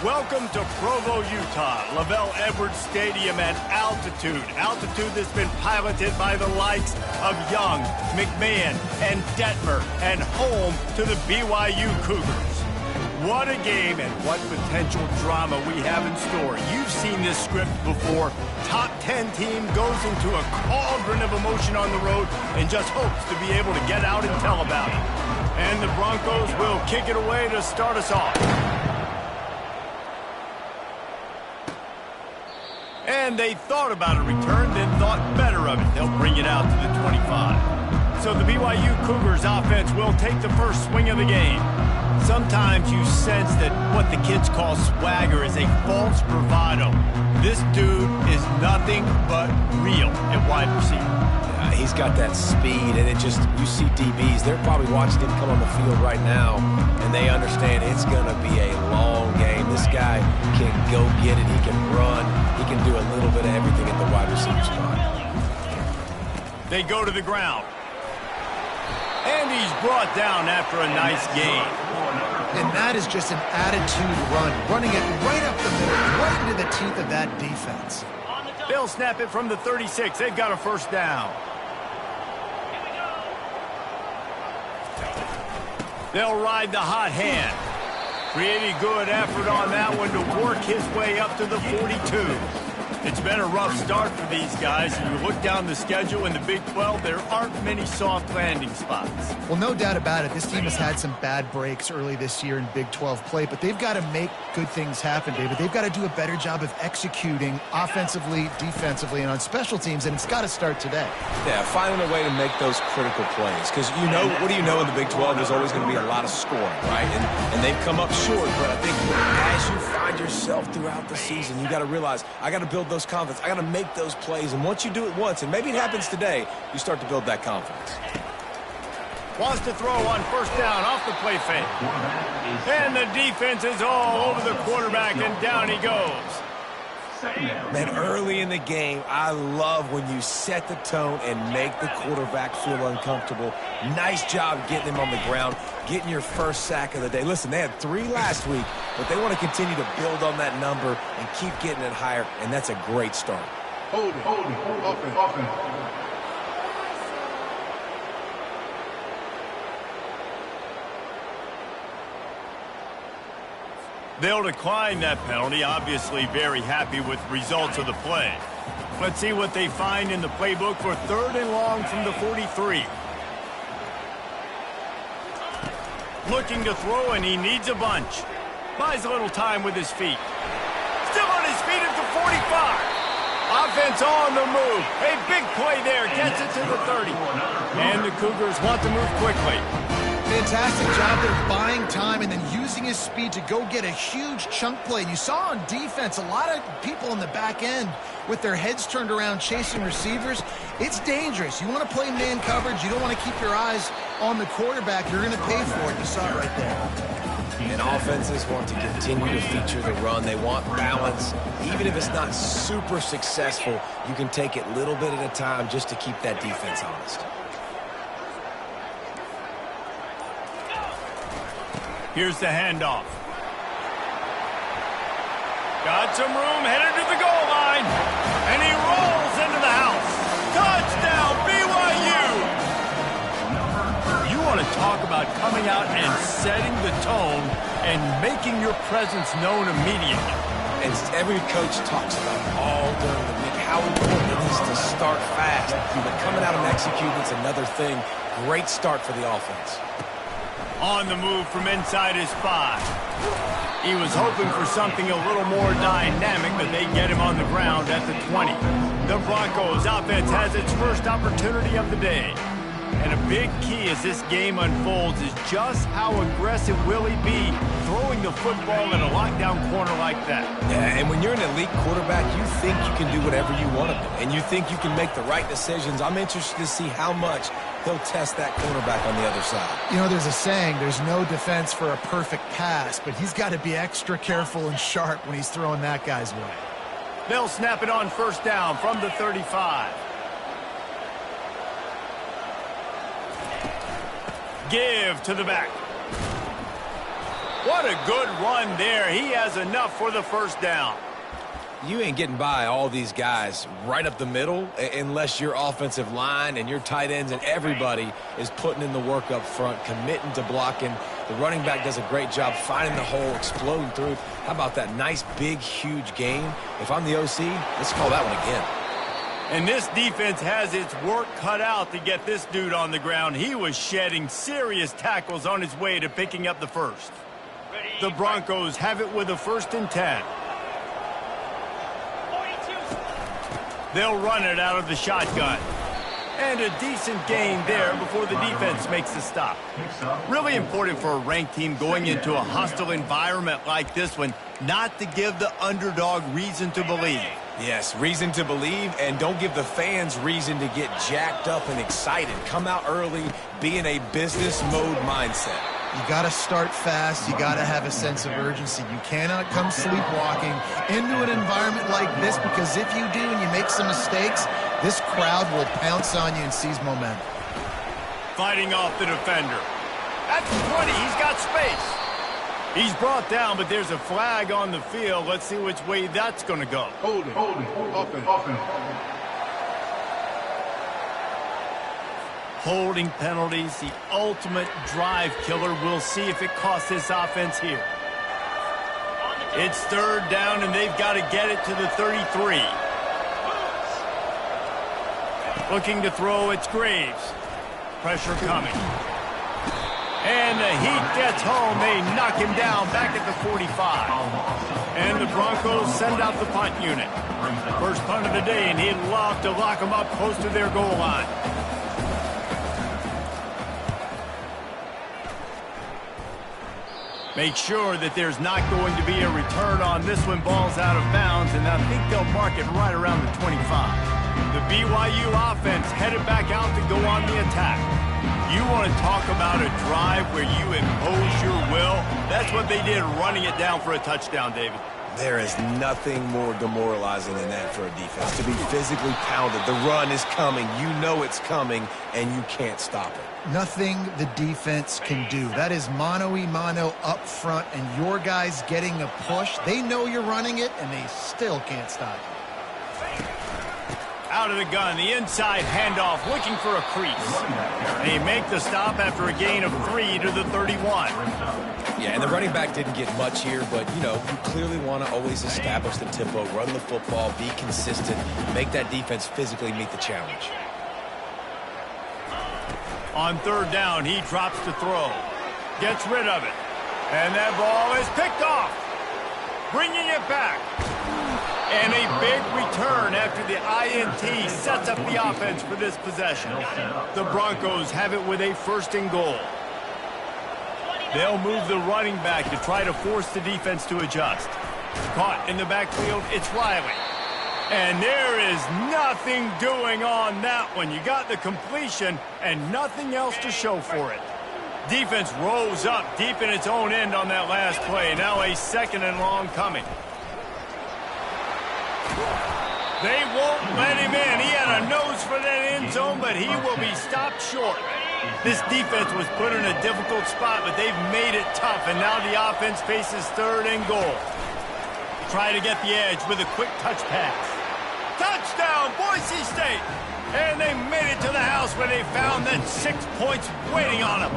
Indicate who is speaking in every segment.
Speaker 1: Welcome to Provo, Utah, Lavelle Edwards Stadium at altitude. Altitude that's been piloted by the likes of Young, McMahon, and Detmer, and home to the BYU Cougars. What a game and what potential drama we have in store. You've seen this script before. Top 10 team goes into a cauldron of emotion on the road and just hopes to be able to get out and tell about it. And the Broncos will kick it away to start us off. And they thought about a return, then thought better of it. They'll bring it out to the 25. So the BYU Cougars offense will take the first swing of the game. Sometimes you sense that what the kids call swagger is a false bravado. This dude is nothing but real at wide receiver.
Speaker 2: He's got that speed, and you see DBs, they're probably watching him come on the field right now, and they understand it's going to be a long game. This guy can go get it, he can run, he can do a little bit of everything at the wide receiver spot.
Speaker 1: They go to the ground. And he's brought down after a nice gain.
Speaker 3: And that is just an attitude run, running it right up the middle, right into the teeth of that defense.
Speaker 1: They'll snap it from the 36. They've got a first down. They'll ride the hot hand. Pretty good effort on that one to work his way up to the 42. It's been a rough start for these guys. If you look down the schedule in the Big 12, there aren't many soft landing spots.
Speaker 3: Well, no doubt about it. This team has had some bad breaks early this year in Big 12 play, but they've got to make good things happen, David. They've got to do a better job of executing offensively, defensively, and on special teams, and it's got to start today.
Speaker 2: Yeah, finding a way to make those critical plays. Because what do you know in the Big 12? There's always going to be a lot of scoring, right? And they've come up short, but I think as you find yourself throughout the season, you got to realize, I got to build those confidence. I got to make those plays, and once you do it once, and maybe it happens today, you start to build that confidence.
Speaker 1: Wants to throw on first down off the play fake. And the defense is all over the quarterback, and down he goes.
Speaker 2: Man, early in the game, I love when you set the tone and make the quarterback feel uncomfortable. Nice job getting him on the ground, getting your first sack of the day. Listen, they had 3 last week, but they want to continue to build on that number and keep getting it higher, and that's a great start.
Speaker 4: Hold it, open.
Speaker 1: They'll decline that penalty, obviously very happy with results of the play. Let's see what they find in the playbook for 3rd and long from the 43. Looking to throw, and he needs a bunch. Buys a little time with his feet. Still on his feet at the 45. Offense on the move. A big play there. Gets it to the 30. And the Cougars want to move quickly.
Speaker 3: Fantastic job there buying time and then using his speed to go get a huge chunk play. You saw on defense a lot of people in the back end with their heads turned around chasing receivers. It's dangerous. You want to play man coverage. You don't want to keep your eyes on the quarterback. You're going to pay for it. You saw it right there.
Speaker 2: And offenses want to continue to feature the run. They want balance. Even if it's not super successful, you can take it little bit at a time just to keep that defense honest.
Speaker 1: Here's the handoff. Got some room, headed to the goal line. And he rolls into the house. Touchdown, BYU! You want to talk about coming out and setting the tone and making your presence known immediately.
Speaker 2: And every coach talks about it all during the week, how important it is to start fast. But coming out and executing is another thing. Great start for the offense.
Speaker 1: On the move from inside his 5. He was hoping for something a little more dynamic, but they get him on the ground at the 20. The Broncos offense has its first opportunity of the day. And a big key as this game unfolds is just how aggressive will he be throwing the football in a lockdown corner like that.
Speaker 2: Yeah, and when you're an elite quarterback, you think you can do whatever you want to do. And you think you can make the right decisions. I'm interested to see how much he'll test that cornerback on the other side.
Speaker 3: You know, there's a saying, there's no defense for a perfect pass, but he's got to be extra careful and sharp when he's throwing that guy's way.
Speaker 1: They'll snap it on first down from the 35. Give to the back. What a good run there. He has enough for the first down.
Speaker 2: You ain't getting by all these guys right up the middle unless your offensive line and your tight ends and everybody is putting in the work up front, committing to blocking. The running back does a great job finding the hole, exploding through. How about that nice, big, huge gain? If I'm the OC, let's call that one again.
Speaker 1: And this defense has its work cut out to get this dude on the ground. He was shedding serious tackles on his way to picking up the first. The Broncos have it with a 1st and 10. They'll run it out of the shotgun. And a decent gain there before the defense makes the stop. Really important for a ranked team going into a hostile environment like this one, not to give the underdog reason to believe.
Speaker 2: Yes, reason to believe, and don't give the fans reason to get jacked up and excited. Come out early, be in a business mode mindset.
Speaker 3: You got to start fast. You got to have a sense of urgency. You cannot come sleepwalking into an environment like this, because if you do and you make some mistakes, this crowd will pounce on you and seize momentum.
Speaker 1: Fighting off the defender. At the 20, he's got space. He's brought down, but there's a flag on the field. Let's see which way that's going to go.
Speaker 4: Holding. Offense.
Speaker 1: Holding penalties, the ultimate drive killer. We'll see if it costs this offense here. It's 3rd down, and they've got to get it to the 33. Looking to throw, it's Graves. Pressure coming. And the heat gets home. They knock him down back at the 45. And the Broncos send out the punt unit. First punt of the day, and he'd love to lock them up close to their goal line. Make sure that there's not going to be a return on this one. Ball's out of bounds, and I think they'll mark it right around the 25. The BYU offense headed back out to go on the attack. You want to talk about a drive where you impose your will? That's what they did, running it down for a touchdown, David.
Speaker 2: There is nothing more demoralizing than that for a defense, to be physically pounded. The run is coming. You know it's coming, and you can't stop it.
Speaker 3: Nothing the defense can do. That is mano-a-mano up front, and your guys getting a push. They know you're running it, and they still can't stop it.
Speaker 1: Out of the gun, the inside handoff, looking for a crease. They make the stop after a gain of 3 to the 31.
Speaker 2: Yeah, and the running back didn't get much here, but, you know, you clearly want to always establish the tempo, run the football, be consistent, make that defense physically meet the challenge.
Speaker 1: On 3rd down, he drops to throw. Gets rid of it. And that ball is picked off. Bringing it back. And a big return after the INT sets up the offense for this possession. The Broncos have it with a 1st and goal. They'll move the running back to try to force the defense to adjust. Caught in the backfield, it's Riley. And there is nothing doing on that one. You got the completion and nothing else to show for it. Defense rose up deep in its own end on that last play. Now a 2nd and long coming. They won't let him in. He had a nose for that end zone, but he will be stopped short. This defense was put in a difficult spot, but they've made it tough, and now the offense faces 3rd and goal. Try to get the edge with a quick touch pass. Touchdown, Boise State! And they made it to the house where they found that 6 points waiting on them.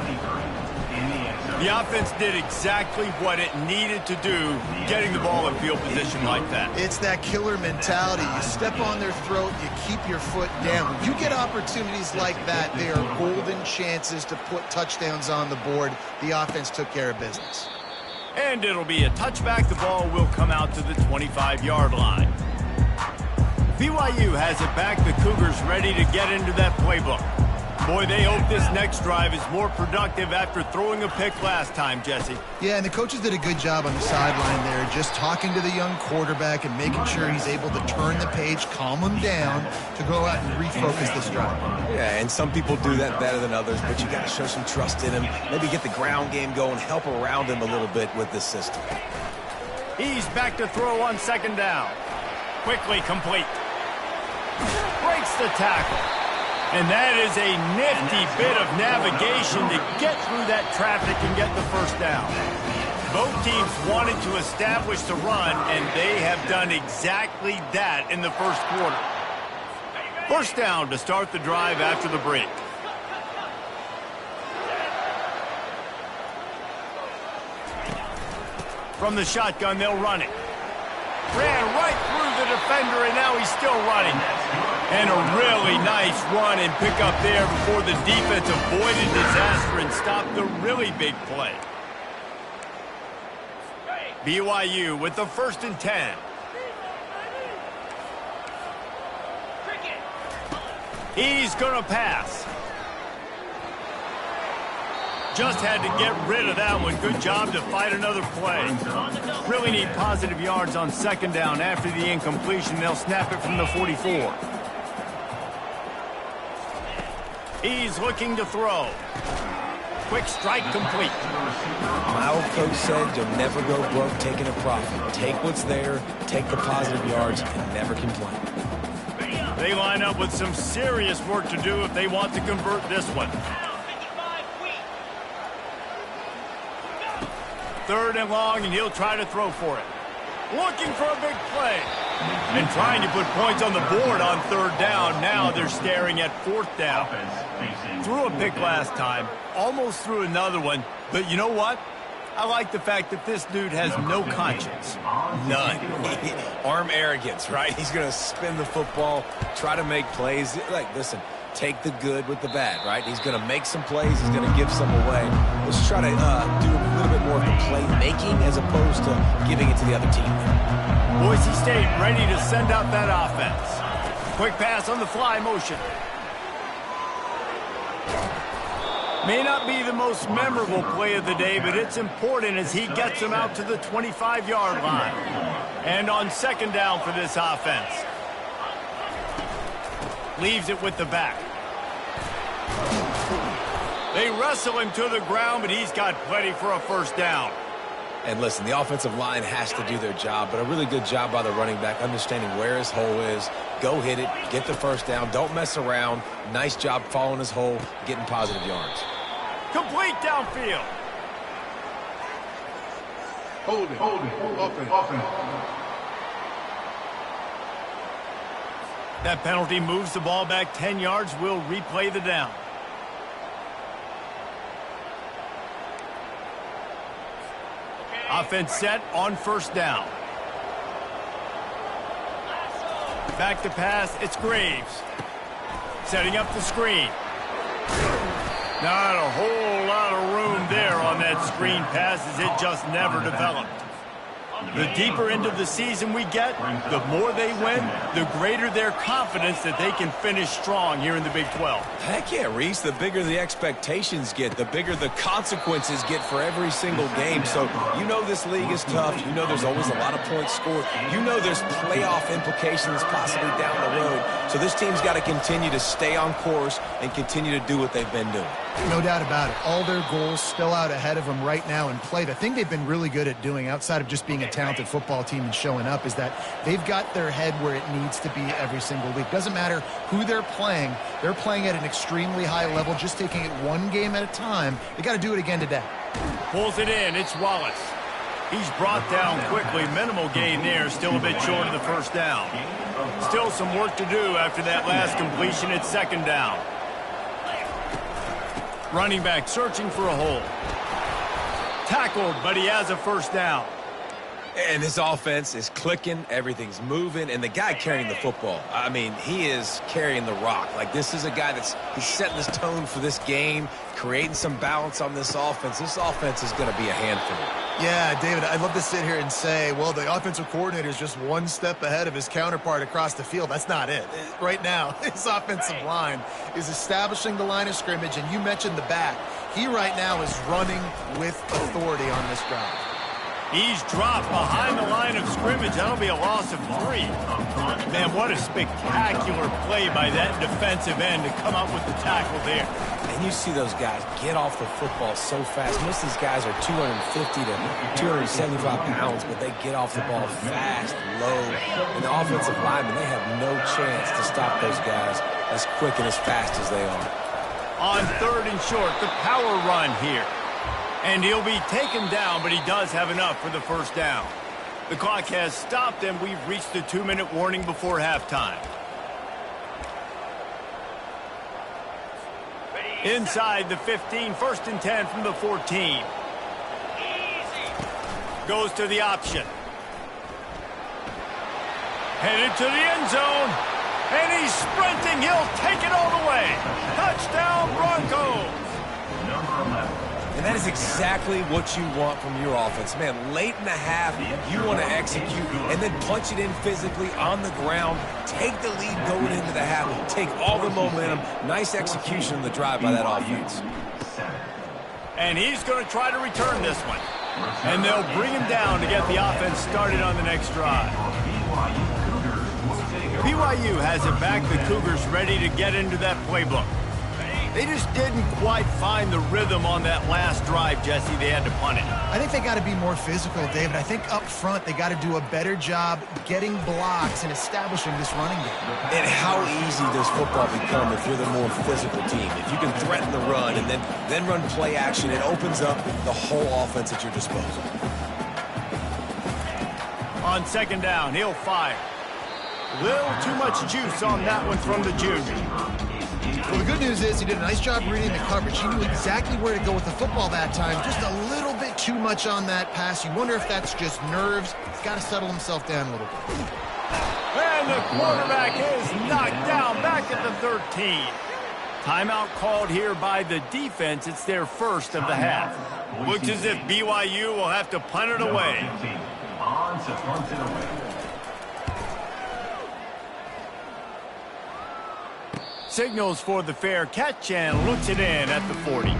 Speaker 1: The offense did exactly what it needed to do, getting the ball in field position like that.
Speaker 3: It's that killer mentality. You step on their throat, you keep your foot down. When you get opportunities like that, they are golden chances to put touchdowns on the board. The offense took care of business.
Speaker 1: And it'll be a touchback. The ball will come out to the 25-yard line. BYU has it back. The Cougars ready to get into that playbook. Boy, they hope this next drive is more productive after throwing a pick last time, Jesse.
Speaker 3: Yeah, and the coaches did a good job on the sideline there, just talking to the young quarterback and making sure he's able to turn the page, calm him down to go out and refocus this drive.
Speaker 2: Yeah, and some people do that better than others, but you got to show some trust in him. Maybe get the ground game going, help around him a little bit with this system.
Speaker 1: He's back to throw on 2nd down. Quickly complete. Breaks the tackle. And that is a nifty bit of navigation to get through that traffic and get the 1st down. Both teams wanted to establish the run, and they have done exactly that in the first quarter. First down to start the drive after the break. From the shotgun, they'll run it. Ran right through the defender, and now he's still running. And a really nice run and pick up there before the defense avoided disaster and stopped the really big play. BYU with the 1st and 10. He's going to pass. Just had to get rid of that one. Good job to fight another play. Really need positive yards on 2nd down after the incompletion. They'll snap it from the 44. He's looking to throw. Quick strike complete.
Speaker 2: My old coach said you'll never go broke taking a profit. Take what's there, take the positive yards, and never complain.
Speaker 1: They line up with some serious work to do if they want to convert this one. 3rd and long, and he'll try to throw for it. Looking for a big play. And trying to put points on the board on 3rd down. Now they're staring at 4th down. Threw a pick last time. Almost threw another one. But you know what? I like the fact that this dude has no conscience.
Speaker 2: None. Arm arrogance, right? He's going to spin the football, try to make plays. Like, listen, take the good with the bad, right? He's going to make some plays. He's going to give some away. Let's try to do a little bit more of the play-making as opposed to giving it to the other team.
Speaker 1: Boise State ready to send out that offense. Quick pass on the fly motion. May not be the most memorable play of the day, but it's important as he gets them out to the 25-yard line. And on 2nd down for this offense. Leaves it with the back. They wrestle him to the ground, but he's got plenty for a 1st down.
Speaker 2: And listen, the offensive line has to do their job, but a really good job by the running back, understanding where his hole is. Go hit it, get the 1st down, don't mess around. Nice job following his hole, getting positive yards.
Speaker 1: Complete downfield.
Speaker 4: Hold it. Offense.
Speaker 1: That penalty moves the ball back 10 yards. We'll replay the down. Offense set on 1st down. Back to pass. It's Graves. Setting up the screen. Not a whole lot of room there on that screen pass as it just never developed. The deeper into the season we get, the more they win, the greater their confidence that they can finish strong here in the Big 12.
Speaker 2: Heck yeah, Reese. The bigger the expectations get, the bigger the consequences get for every single game. So you know this league is tough. You know there's always a lot of points scored. You know there's playoff implications possibly down the road. So this team's got to continue to stay on course and continue to do what they've been doing.
Speaker 3: No doubt about it. All their goals still out ahead of them right now in play. The thing they've been really good at doing outside of just being a talented football team and showing up is that they've got their head where it needs to be every single week. Doesn't matter who they're playing at an extremely high level, just taking it one game at a time. They got to do it again today.
Speaker 1: Pulls it in. It's Wallace. He's brought down quickly. Minimal gain there. Still a bit short of the 1st down. Still some work to do after that last completion at 2nd down. Running back searching for a hole. Tackled, but he has a 1st down.
Speaker 2: And this offense is clicking, everything's moving, and the guy carrying the football, I mean, he is carrying the rock. Like, this is a guy he's setting this tone for this game, creating some balance on this offense. This offense is going to be a handful.
Speaker 3: Yeah, David, I'd love to sit here and say, well, the offensive coordinator is just one step ahead of his counterpart across the field. That's not it. Right now, his offensive line is establishing the line of scrimmage, and you mentioned the back. He right now is running with authority on this drive.
Speaker 1: He's dropped behind the line of scrimmage. That'll be a loss of 3. Man, what a spectacular play by that defensive end to come up with the tackle there.
Speaker 2: And you see those guys get off the football so fast. Most of these guys are 250 to 275 pounds, but they get off the ball fast, low. And the offensive linemen, they have no chance to stop those guys as quick and as fast as they are.
Speaker 1: On 3rd and short, the power run here. And he'll be taken down, but he does have enough for the first down. The clock has stopped, and we've reached the 2-minute warning before halftime. Inside the 15, 1st and 10 from the 14. Goes to the option. Headed to the end zone. And he's sprinting. He'll take it all the way. Touchdown, Broncos.
Speaker 4: Number 11.
Speaker 2: And that is exactly what you want from your offense. Man, late in the half, you want to execute and then punch it in physically on the ground. Take the lead going into the half. Take all the momentum. Nice execution on the drive by that offense.
Speaker 1: And he's going to try to return this one. And they'll bring him down to get the offense started on the next drive. BYU has it back. The Cougars ready to get into that playbook. They just didn't quite find the rhythm on that last drive, Jesse. They had to punt it.
Speaker 3: I think they got to be more physical, David. I think up front they got to do a better job getting blocks and establishing this running game.
Speaker 2: And how easy does football become if you're the more physical team? If you can threaten the run and then run play action, it opens up the whole offense at your disposal.
Speaker 1: On 2nd down, he'll fire. Little too much juice on that one from the junior.
Speaker 3: Well, the good news is he did a nice job reading the coverage. He knew exactly where to go with the football that time. Just a little bit too much on that pass. You wonder if that's just nerves. He's got to settle himself down a little bit.
Speaker 1: And the quarterback is knocked down back at the 13. Timeout called here by the defense. It's their first of the half. Looks as if BYU will have to punt it away.
Speaker 4: On to punt it away.
Speaker 1: Signals for the fair catch and looks it in at the 40.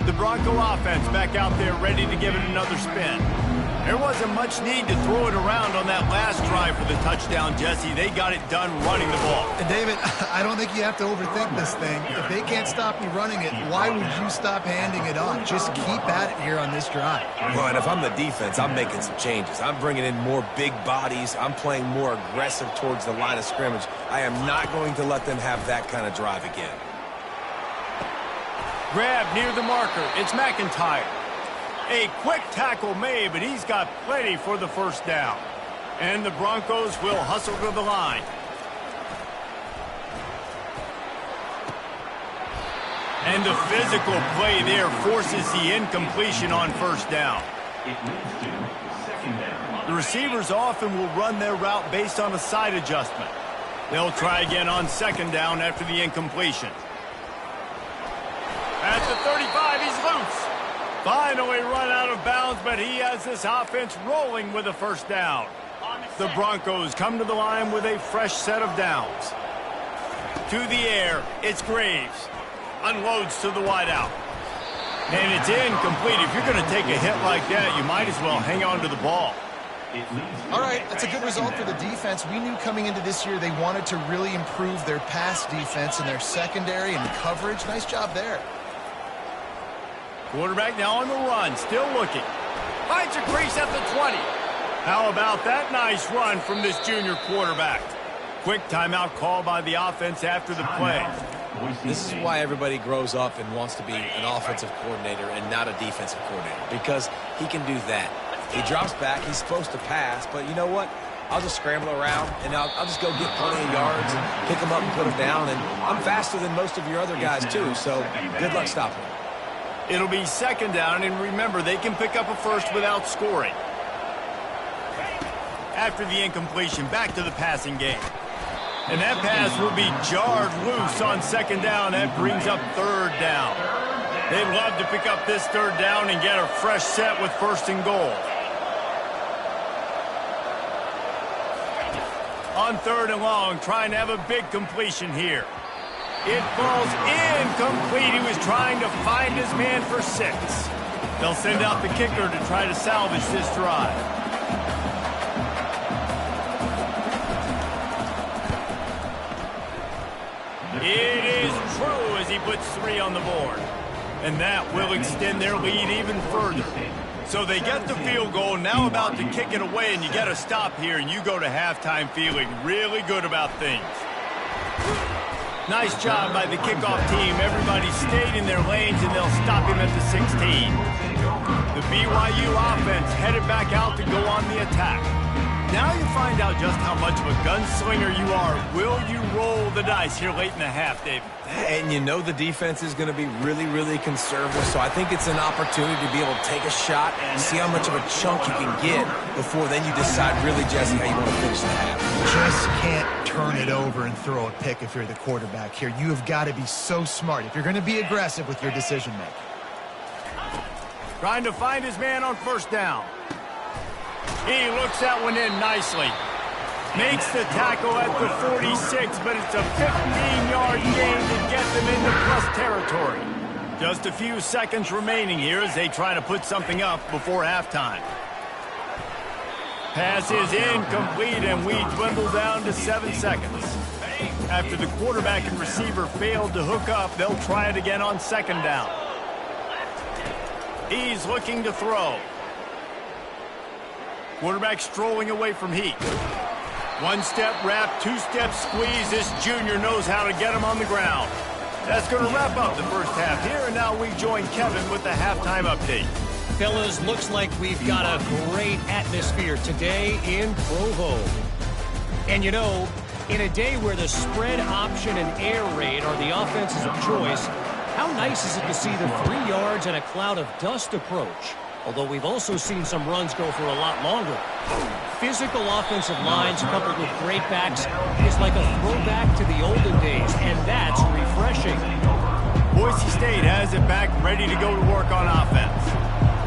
Speaker 1: The Bronco offense back out there ready to give it another spin. There wasn't much need to throw it around on that last drive for the touchdown, Jesse. They got it done running the ball.
Speaker 3: And David, I don't think you have to overthink this thing. If they can't stop you running it, why would you stop handing it off? Just keep at it here on this drive.
Speaker 2: Well, and if I'm the defense, I'm making some changes. I'm bringing in more big bodies. I'm playing more aggressive towards the line of scrimmage. I am not going to let them have that kind of drive again.
Speaker 1: Grab near the marker. It's McIntyre. A quick tackle made, but he's got plenty for the first down. And the Broncos will hustle to the line. And the physical play there forces the incompletion on first down.
Speaker 4: It leads to 2nd down.
Speaker 1: The receivers often will run their route based on a side adjustment. They'll try again on 2nd down after the incompletion. At the 35, he's loose. Finally run out of bounds, but he has this offense rolling with a first down. The Broncos come to the line with a fresh set of downs. To the air, it's Graves. Unloads to the wideout. And it's incomplete. If you're going to take a hit like that, you might as well hang on to the ball.
Speaker 3: All right, that's a good result for the defense. We knew coming into this year they wanted to really improve their pass defense and their secondary and coverage. Nice job there.
Speaker 1: Quarterback now on the run, still looking. Finds a crease at the 20. How about that nice run from this junior quarterback? Quick timeout call by the offense after the play.
Speaker 2: This is why everybody grows up and wants to be an offensive coordinator and not a defensive coordinator, because he can do that. He drops back, he's supposed to pass, but you know what? I'll just scramble around, and I'll just go get plenty of yards and pick them up and put them down, and I'm faster than most of your other guys too, so good luck stopping them.
Speaker 1: It'll be 2nd down, and remember, they can pick up a first without scoring. After the incompletion, back to the passing game. And that pass will be jarred loose on 2nd down. That brings up 3rd down. They'd love to pick up this 3rd down and get a fresh set with 1st and goal. On 3rd and long, trying to have a big completion here. It falls incomplete. He was trying to find his man for 6. They'll send out the kicker to try to salvage this drive. It is true as he puts 3 on the board. And that will extend their lead even further. So they get the field goal, now about to kick it away, and you get a stop here, and you go to halftime feeling really good about things. Nice job by the kickoff team. Everybody stayed in their lanes, and they'll stop him at the 16. The BYU offense headed back out to go on the attack. Now you find out just how much of a gunslinger you are. Will you roll the dice here late in the half, David?
Speaker 2: And you know the defense is going to be really, really conservative, so I think it's an opportunity to be able to take a shot and see how much of a chunk you can get before then you decide really, Jesse, how you want to finish the half.
Speaker 3: Just can't turn it over and throw a pick if you're the quarterback here. You have got to be so smart if you're going to be aggressive with your decision-making.
Speaker 1: Trying to find his man on first down. He looks that one in nicely. Makes the tackle at the 46, but it's a 15-yard gain to get them into plus territory. Just a few seconds remaining here as they try to put something up before halftime. Pass is incomplete, and we dwindle down to 7 seconds. After the quarterback and receiver failed to hook up, they'll try it again on second down. He's looking to throw. Quarterback strolling away from Heat. One-step wrap, two-step squeeze. This junior knows how to get him on the ground. That's going to wrap up the first half here, and now we join Kevin with the halftime update.
Speaker 5: Fellas, looks like we've got a great atmosphere today in Provo. And you know, in a day where the spread option and air raid are the offenses of choice, how nice is it to see the 3 yards and a cloud of dust approach? Although we've also seen some runs go for a lot longer. Physical offensive lines coupled with great backs is like a throwback to the olden days, and that's refreshing.
Speaker 1: Boise State has it back, ready to go to work on offense.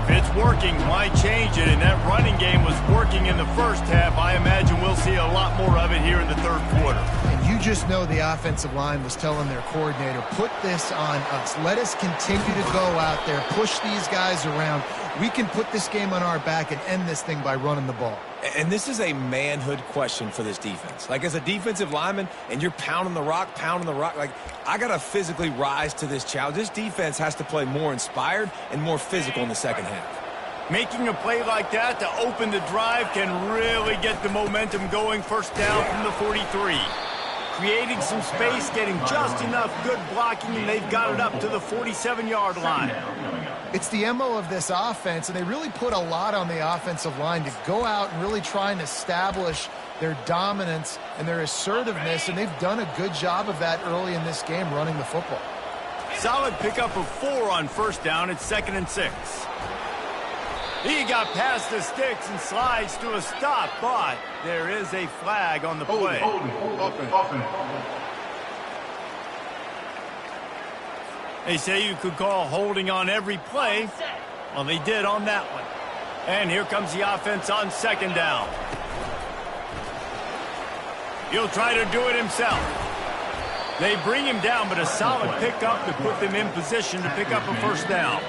Speaker 1: If it's working, why change it? And that running game was working in the first half. I imagine we'll see a lot more of it here in the third quarter.
Speaker 3: And you just know the offensive line was telling their coordinator, put this on us. Let us continue to go out there, push these guys around. We can put this game on our back and end this thing by running the ball.
Speaker 2: And this is a manhood question for this defense. Like, as a defensive lineman, and you're pounding the rock, like, I got to physically rise to this challenge. This defense has to play more inspired and more physical in the second half.
Speaker 1: Making a play like that to open the drive can really get the momentum going. First down from the 43. Creating some space, getting just enough good blocking, and they've got it up to the 47-yard line.
Speaker 3: It's the MO of this offense, and they really put a lot on the offensive line to go out and really try and establish their dominance and their assertiveness, and they've done a good job of that early in this game running the football.
Speaker 1: Solid pickup of 4 on first down. It's 2nd and 6. He got past the sticks and slides to a stop, but there is a flag on the play. They say you could call holding on every play. Well, they did on that one. And here comes the offense on second down. He'll try to do it himself. They bring him down, but a solid pickup to put them in position to pick up a first down.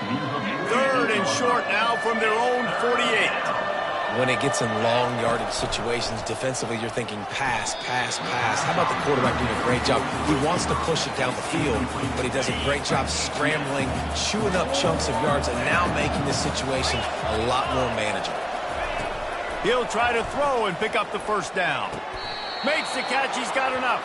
Speaker 1: 3rd and short now from their own 48.
Speaker 2: When it gets in long yardage situations, defensively, you're thinking pass, pass, pass. How about the quarterback doing a great job? He wants to push it down the field, but he does a great job scrambling, chewing up chunks of yards, and now making this situation a lot more manageable.
Speaker 1: He'll try to throw and pick up the first down. Makes the catch. He's got enough.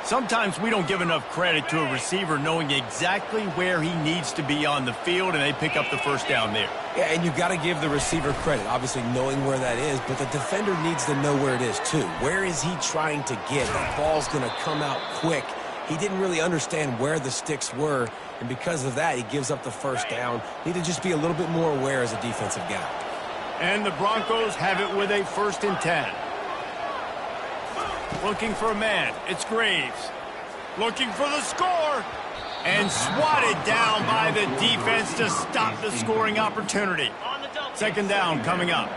Speaker 1: Sometimes we don't give enough credit to a receiver knowing exactly where he needs to be on the field, and they pick up the first down there.
Speaker 2: Yeah, and you've got to give the receiver credit, obviously knowing where that is, but the defender needs to know where it is too. Where is he trying to get? The ball's going to come out quick. He didn't really understand where the sticks were, and because of that, he gives up the first down. Need to just be a little bit more aware as a defensive guy.
Speaker 1: And the Broncos have it with a 1st and 10. Looking for a man. It's Graves. Looking for the score. And swatted down by the defense to stop the scoring opportunity. 2nd down coming up.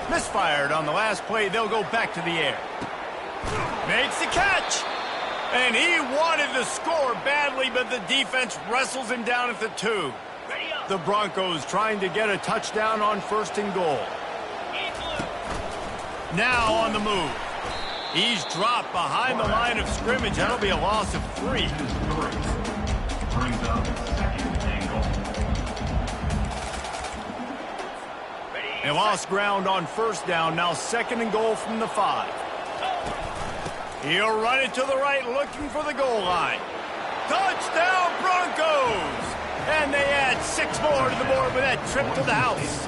Speaker 1: Misfired on the last play. They'll go back to the air. Makes the catch. And he wanted the score badly, but the defense wrestles him down at the 2. The Broncos trying to get a touchdown on 1st and goal. Now on the move. He's dropped behind the line of scrimmage. That'll be a loss of 3.
Speaker 4: Brings up 2nd and goal.
Speaker 1: They lost ground on first down. Now 2nd and goal from the 5. He'll run it to the right, looking for the goal line. Touchdown, Broncos! And they add 6 more to the board with that trip to the house.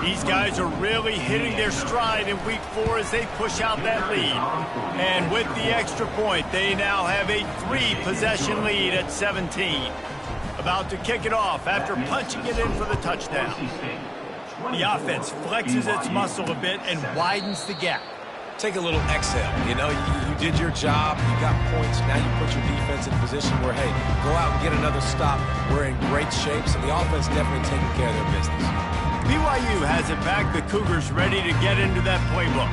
Speaker 1: These guys are really hitting their stride in week 4 as they push out that lead. And with the extra point, they now have a 3-possession lead at 17. About to kick it off after punching it in for the touchdown. The offense flexes its muscle a bit and widens the gap.
Speaker 2: Take a little exhale. You know, you did your job. You got points. Now you put your defense in a position where, hey, go out and get another stop. We're in great shape, so the offense definitely taking care of their business.
Speaker 1: BYU has it back. The Cougars ready to get into that playbook.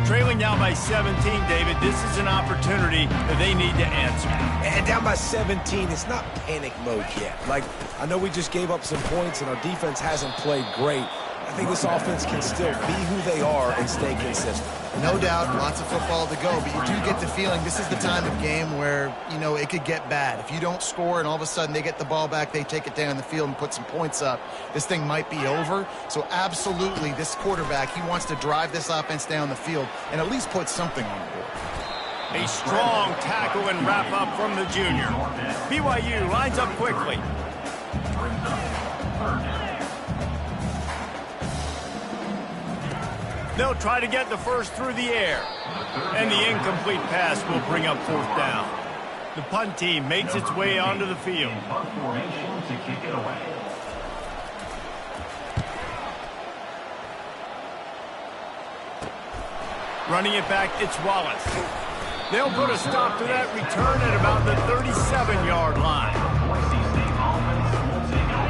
Speaker 1: Trailing now by 17, David, this is an opportunity that they need to answer.
Speaker 2: And down by 17, it's not panic mode yet. Like, I know we just gave up some points and our defense hasn't played great. I think this offense can still be who they are and stay consistent.
Speaker 3: No doubt, lots of football to go, but you do get the feeling this is the time of game where, you know, it could get bad. If you don't score and all of a sudden they get the ball back, they take it down the field and put some points up, this thing might be over. So absolutely, this quarterback, he wants to drive this offense down the field and at least put something on the board.
Speaker 1: A strong tackle and wrap up from the junior. BYU lines up quickly. They'll try to get the first through the air. And the incomplete pass will bring up 4th down. The punt team makes its way onto the field.
Speaker 4: Punt formation to kick it away.
Speaker 1: Running it back, it's Wallace. They'll put a stop to that return at about the 37-yard line.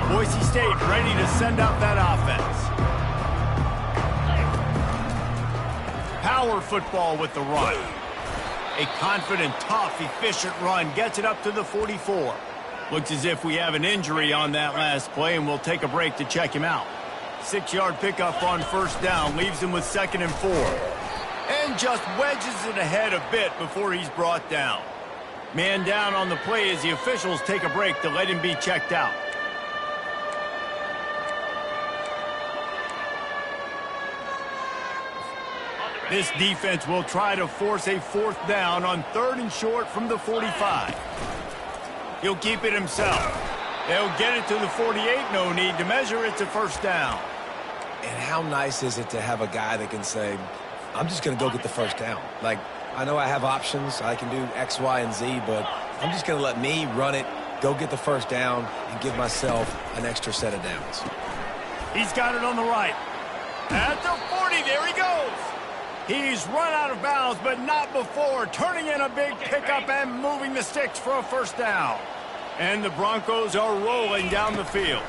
Speaker 1: Boise State ready to send out that offense. Power football with the run. A confident, tough, efficient run gets it up to the 44. Looks as if we have an injury on that last play, and we'll take a break to check him out. 6-yard pickup on 1st down leaves him with 2nd and 4. And just wedges it ahead a bit before he's brought down. Man down on the play as the officials take a break to let him be checked out. This defense will try to force a 4th down on 3rd and short from the 45. He'll keep it himself. They'll get it to the 48. No need to measure. It's a 1st down.
Speaker 2: And how nice is it to have a guy that can say, I'm just going to go get the 1st down. Like, I know I have options. I can do X, Y, and Z, but I'm just going to let me run it, go get the 1st down, and give myself an extra set of downs.
Speaker 1: He's got it on the right. At the 40, there he goes. He's run out of bounds, but not before turning in a big pickup and moving the sticks for a 1st down. And the Broncos are rolling down the field.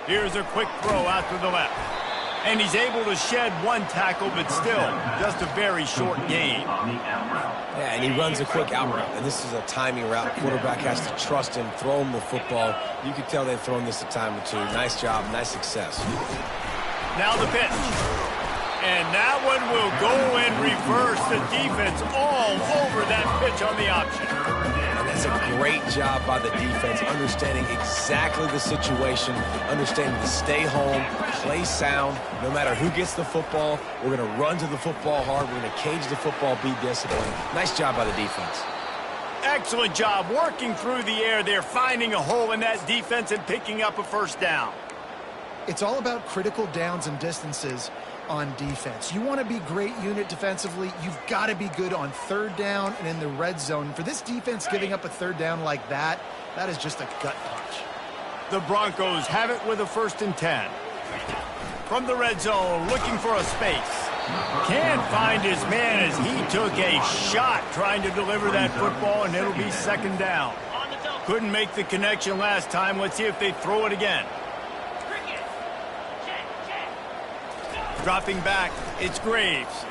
Speaker 1: Here's a quick throw out to the left. And he's able to shed 1 tackle, but still just a very short gain.
Speaker 2: Yeah, and he runs a quick out route, and this is a timing route. Quarterback has to trust him, throw him the football. You can tell they've thrown this a time or two. Nice job, nice success.
Speaker 1: Now the pitch. And that one will go in reverse. The defense all over that pitch on the option.
Speaker 2: And that's a great job by the defense, understanding exactly the situation, understanding to stay home, play sound. No matter who gets the football, we're going to run to the football hard. We're going to cage the football, be disciplined. Nice job by the defense.
Speaker 1: Excellent job working through the air there, finding a hole in that defense and picking up a 1st down.
Speaker 3: It's all about critical downs and distances on defense. You want to be great unit defensively, you've got to be good on 3rd down and in the red zone. For this defense giving up a 3rd down like that, that is just a gut punch.
Speaker 1: The Broncos have it with a 1st and 10. From the red zone, looking for a space. Can't find his man as he took a shot trying to deliver that football, and it'll be 2nd down. Couldn't make the connection last time. Let's see if they throw it again. Dropping back, it's Graves.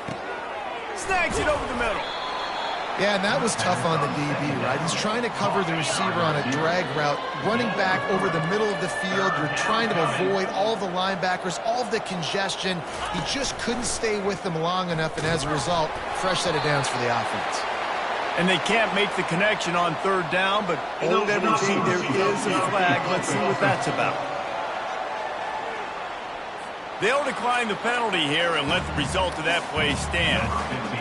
Speaker 1: Snags it over the middle.
Speaker 3: Yeah, and that was tough on the DB, right? He's trying to cover the receiver on a drag route, running back over the middle of the field. You're trying to avoid all the linebackers, all of the congestion. He just couldn't stay with them long enough, and as a result, fresh set of downs for the offense.
Speaker 1: And they can't make the connection on 3rd down, but hold everything. There is a flag. Let's see what that's about. They'll decline the penalty here and let the result of that play stand.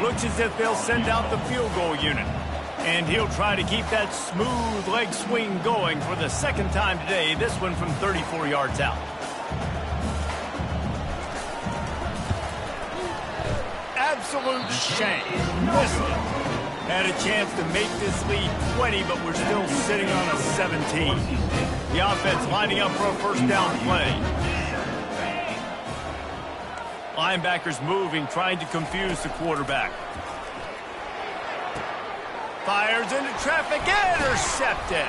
Speaker 1: Looks as if they'll send out the field goal unit. And he'll try to keep that smooth leg swing going for the second time today, this one from 34 yards out. Absolute shank. Missed it. Had a chance to make this lead 20, but we're still sitting on a 17. The offense lining up for a first down play. Linebackers moving, trying to confuse the quarterback. Fires into traffic, intercepted.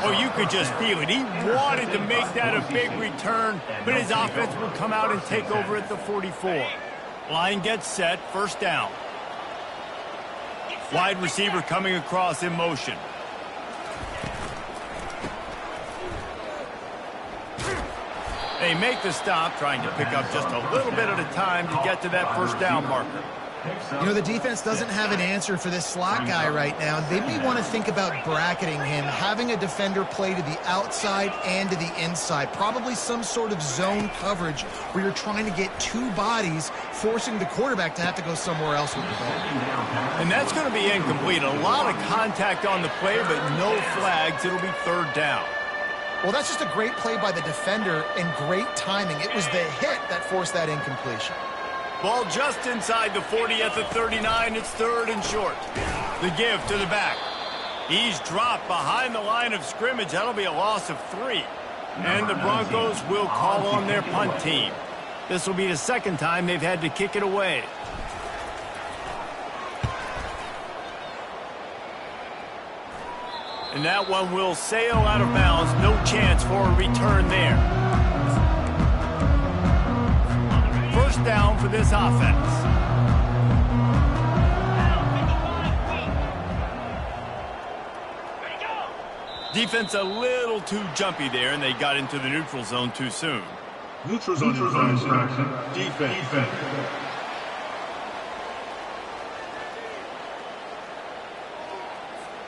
Speaker 1: Oh, you could just feel it. He wanted to make that a big return, but his offense will come out and take over at the 44. Line gets set, first down. Wide receiver coming across in motion. They make the stop, trying to pick up just a little bit at a time to get to that first down marker.
Speaker 3: You know, the defense doesn't have an answer for this slot guy right now. They may want to think about bracketing him, having a defender play to the outside and to the inside. Probably some sort of zone coverage where you're trying to get two bodies, forcing the quarterback to have to go somewhere else with the ball.
Speaker 1: And that's going to be incomplete. A lot of contact on the play, but no flags. It'll be third down.
Speaker 3: Well, that's just a great play by the defender and great timing. It was the hit that forced that incompletion.
Speaker 1: Ball just inside the 40 at the 39. It's third and short. The give to the back. He's dropped behind the line of scrimmage. That'll be a loss of 3. And the Broncos will call on their punt team. This will be the second time they've had to kick it away. And that one will sail out of bounds. No chance for a return there. First down for this offense. Defense a little too jumpy there, and they got into the neutral zone too soon.
Speaker 4: Neutral zone infraction. Defense.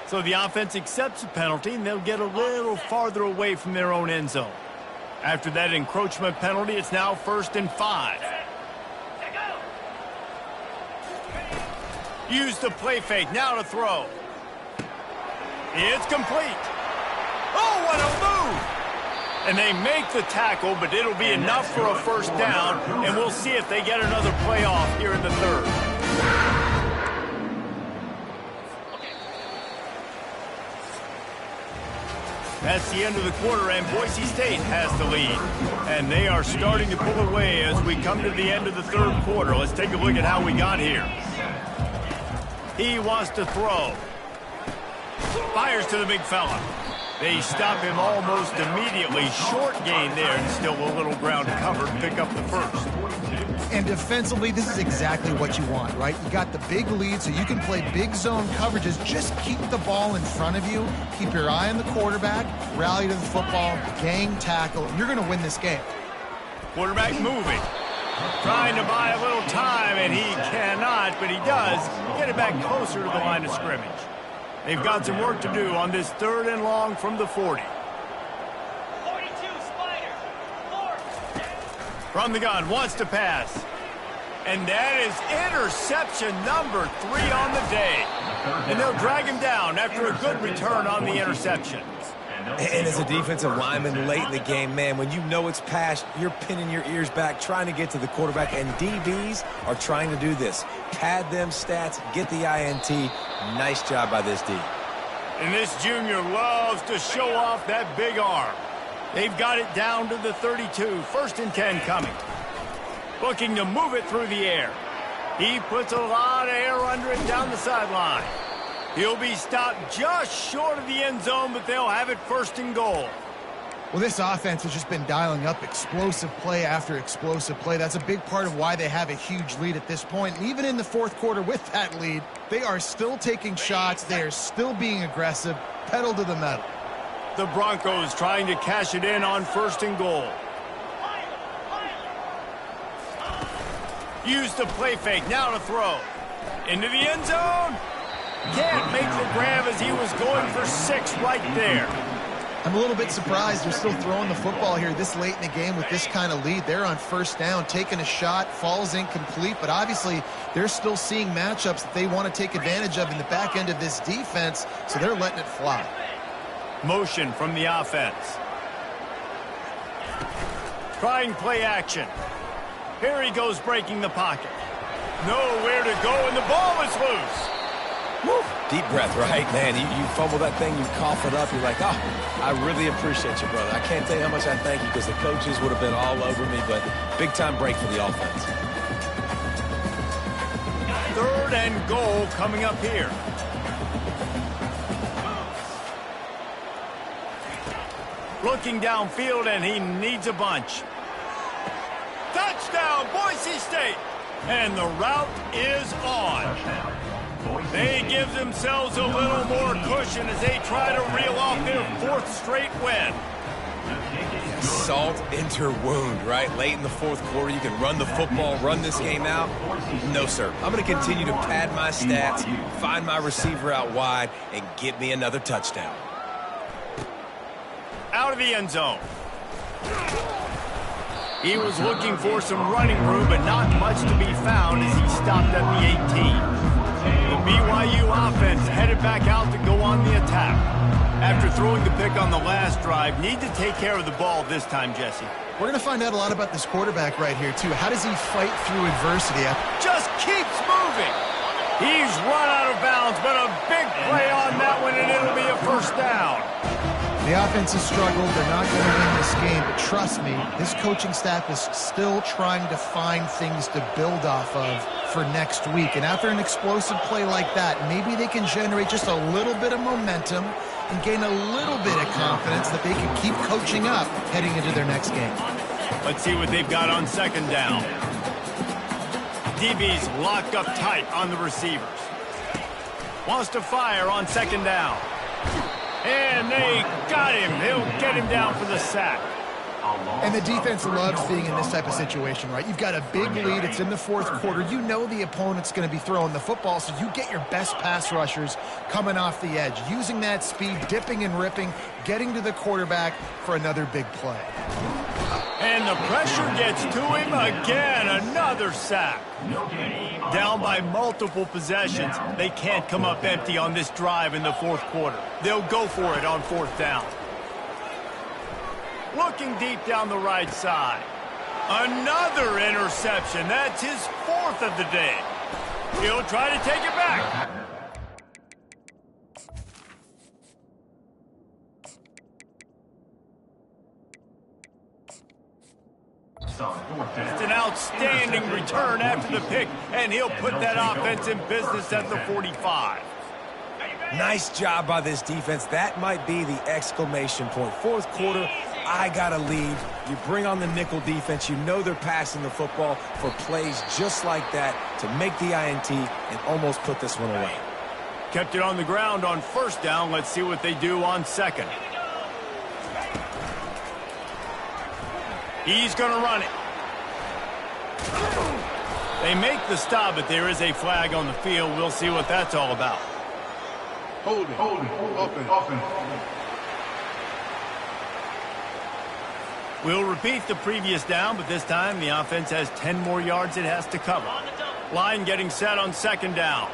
Speaker 1: So the offense accepts the penalty, and they'll get a little farther away from their own end zone. After that encroachment penalty, it's now 1st and 5. Use the play fake, now to throw. It's complete. Oh, what a move! And they make the tackle, but it'll be enough for a first down, and we'll see if they get another play off here in the third. That's the end of the quarter, and Boise State has the lead. And they are starting to pull away as we come to the end of the third quarter. Let's take a look at how we got here. He wants to throw. Fires to the big fella. They stop him almost immediately. Short gain there, and still a little ground covered. Pick up the first.
Speaker 3: And defensively, this is exactly what you want, right? You got the big lead, so you can play big zone coverages. Just keep the ball in front of you. Keep your eye on the quarterback. Rally to the football. Gang tackle. And you're going to win this game.
Speaker 1: Quarterback moving. Trying to buy a little time, and he cannot, but he does get it back closer to the line of scrimmage. They've got some work to do on this 3rd and long from the 40.
Speaker 6: 42, Spider. 4.
Speaker 1: From the gun, wants to pass. And that is interception number 3 on the day. And they'll drag him down after a good return on the interception.
Speaker 2: And as a defensive lineman late in the game, man, when you know it's passed, you're pinning your ears back, trying to get to the quarterback, and DBs are trying to do this. Pad them stats, get the INT. Nice job by this D.
Speaker 1: And this junior loves to show off that big arm. They've got it down to the 32. 1st and 10 coming. Looking to move it through the air. He puts a lot of air under it down the sideline. He'll be stopped just short of the end zone, but they'll have it 1st and goal.
Speaker 3: Well, this offense has just been dialing up explosive play after explosive play. That's a big part of why they have a huge lead at this point. And even in the 4th quarter with that lead, they are still taking shots. They are still being aggressive, pedal to the metal.
Speaker 1: The Broncos trying to cash it in on 1st and goal. Use the play fake, now to throw. Into the end zone. Can't make the grab as he was going for 6 right there.
Speaker 3: I'm a little bit surprised they're still throwing the football here this late in the game with this kind of lead. They're on first down, taking a shot, falls incomplete, but obviously they're still seeing matchups that they want to take advantage of in the back end of this defense, so they're letting it fly.
Speaker 1: Motion from the offense. Trying play action. Here he goes breaking the pocket. Nowhere to go, and the ball is loose.
Speaker 2: Woo. Deep breath, right? Man, you fumble that thing, you cough it up, you're like, oh, I really appreciate you, brother. I can't tell you how much I thank you because the coaches would have been all over me, but big-time break for the offense.
Speaker 1: 3rd and goal coming up here. Looking downfield, and he needs a bunch. Touchdown, Boise State! And the route is on. They give themselves a little more cushion as they try to reel off their 4th straight win.
Speaker 2: Salt into wound, right? Late in the 4th quarter, you can run the football, run this game out. No, sir. I'm going to continue to pad my stats, find my receiver out wide, and get me another touchdown.
Speaker 1: Out of the end zone. He was looking for some running room, but not much to be found as he stopped at the 18. The BYU offense headed back out to go on the attack. After throwing the pick on the last drive, need to take care of the ball this time, Jesse.
Speaker 3: We're going to find out a lot about this quarterback right here, too. How does he fight through adversity?
Speaker 1: Just keeps moving. He's run out of bounds, but a big play on that one, and it'll be a first down.
Speaker 3: The offense has struggled. They're not going to win this game, but trust me, his coaching staff is still trying to find things to build off of for next week. And after an explosive play like that, maybe they can generate just a little bit of momentum and gain a little bit of confidence that they can keep coaching up heading into their next game.
Speaker 1: Let's see what they've got on 2nd down. DB's locked up tight on the receivers. Wants to fire on 2nd down. And they got him. They'll get him down for the sack.
Speaker 3: And the defense loves being in this type of situation, right? You've got a big lead. It's in the 4th quarter. You know the opponent's going to be throwing the football, so you get your best pass rushers coming off the edge, using that speed, dipping and ripping, getting to the quarterback for another big play.
Speaker 1: And the pressure gets to him again. Another sack. Down by multiple possessions. They can't come up empty on this drive in the 4th quarter. They'll go for it on 4th down. Looking deep down the right side. Another interception. That's his 4th of the day. He'll try to take it back. It's an outstanding return after the pick, and he'll put that offense in business at the 45.
Speaker 2: Nice job by this defense. That might be the exclamation point. 4th quarter, I got a lead. You bring on the nickel defense. You know they're passing the football for plays just like that to make the INT and almost put this one away.
Speaker 1: Kept it on the ground on 1st down. Let's see what they do on 2nd. He's going to run it. They make the stop, but there is a flag on the field. We'll see what that's all about.
Speaker 4: Holding. Offense.
Speaker 1: We'll repeat the previous down, but this time the offense has 10 more yards it has to cover. Line getting set on 2nd down.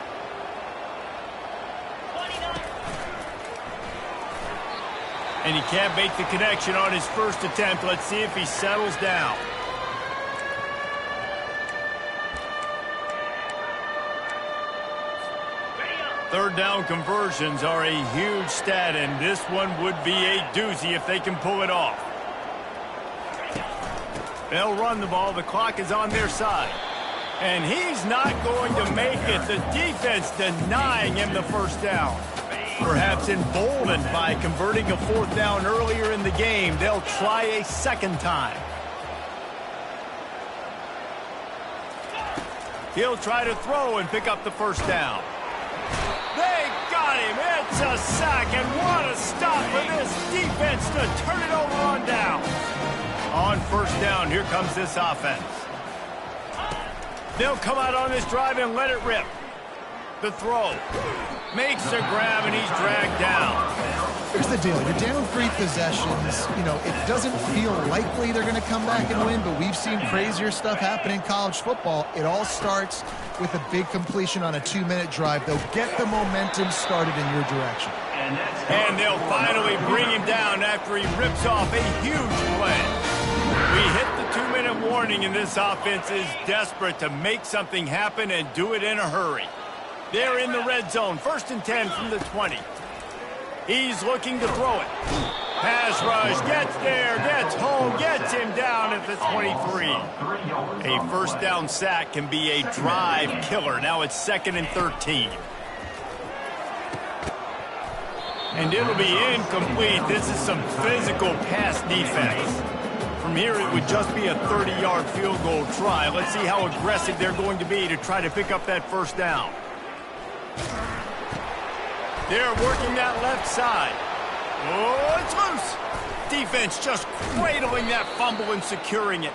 Speaker 1: And he can't make the connection on his first attempt. Let's see if he settles down. Third down conversions are a huge stat, and this one would be a doozy if they can pull it off. They'll run the ball. The clock is on their side. And he's not going to make it. The defense denying him the first down. Perhaps emboldened by converting a 4th down earlier in the game, they'll try a 2nd time. He'll try to throw and pick up the first down. They got him. It's a sack, and what a stop for this defense to turn it over on down. On 1st down, here comes this offense. They'll come out on this drive and let it rip. The throw. Makes a grab, and he's dragged down.
Speaker 3: Here's the deal. You're down 3 possessions. You know, it doesn't feel likely they're going to come back and win, but we've seen crazier stuff happen in college football. It all starts with a big completion on a 2-minute drive. They'll get the momentum started in your direction.
Speaker 1: And they'll finally bring him down after he rips off a huge play. We hit the 2-minute warning, and this offense is desperate to make something happen and do it in a hurry. They're in the red zone, 1st and 10 from the 20. He's looking to throw it. Pass rush, gets there, gets home, gets him down at the 23. A 1st down sack can be a drive killer. Now it's 2nd and 13. And it'll be incomplete. This is some physical pass defense. From here, it would just be a 30-yard field goal try. Let's see how aggressive they're going to be to try to pick up that 1st down. They're working that left side. Oh, it's loose. Defense just cradling that fumble and securing it.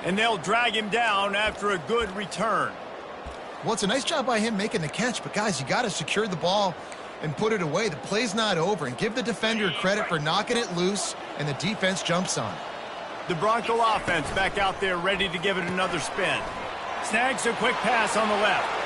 Speaker 1: And they'll drag him down after a good return.
Speaker 3: Well, it's a nice job by him making the catch, but guys, you got to secure the ball and put it away. The play's not over, and give the defender credit for knocking it loose, and the defense jumps on it.
Speaker 1: The Bronco offense back out there ready to give it another spin. Snags a quick pass on the left.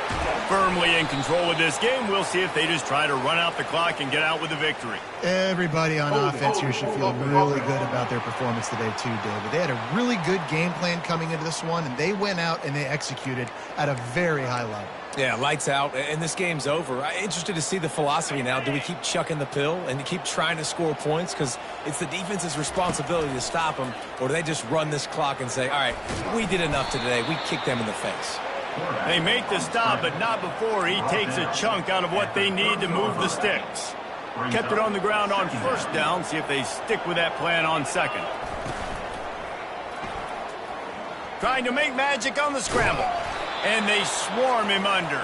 Speaker 1: Firmly in control of this game. We'll see if they just try to run out the clock and get out with a victory.
Speaker 3: Everybody on offense here should feel really good about their performance today too, David. They had a really good game plan coming into this one, and they went out and they executed at a very high level.
Speaker 2: Yeah, lights out, and this game's over. I'm interested to see the philosophy now. Do we keep chucking the pill and keep trying to score points because it's the defense's responsibility to stop them, or do they just run this clock and say, all right, we did enough today. We kicked them in the face.
Speaker 1: They make the stop, but not before he takes a chunk out of what they need to move the sticks. Kept it on the ground on 1st down. See if they stick with that plan on 2nd. Trying to make magic on the scramble. And they swarm him under.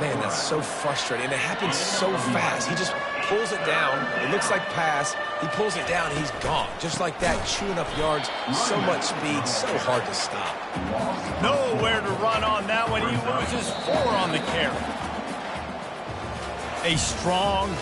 Speaker 2: Man, that's so frustrating. And it happens so fast. He just pulls it down. It looks like pass. He pulls it down, and he's gone. Just like that, chewing up yards. So much speed, so hard to stop.
Speaker 1: Nowhere to run on that one. He loses 4 on the carry. A strong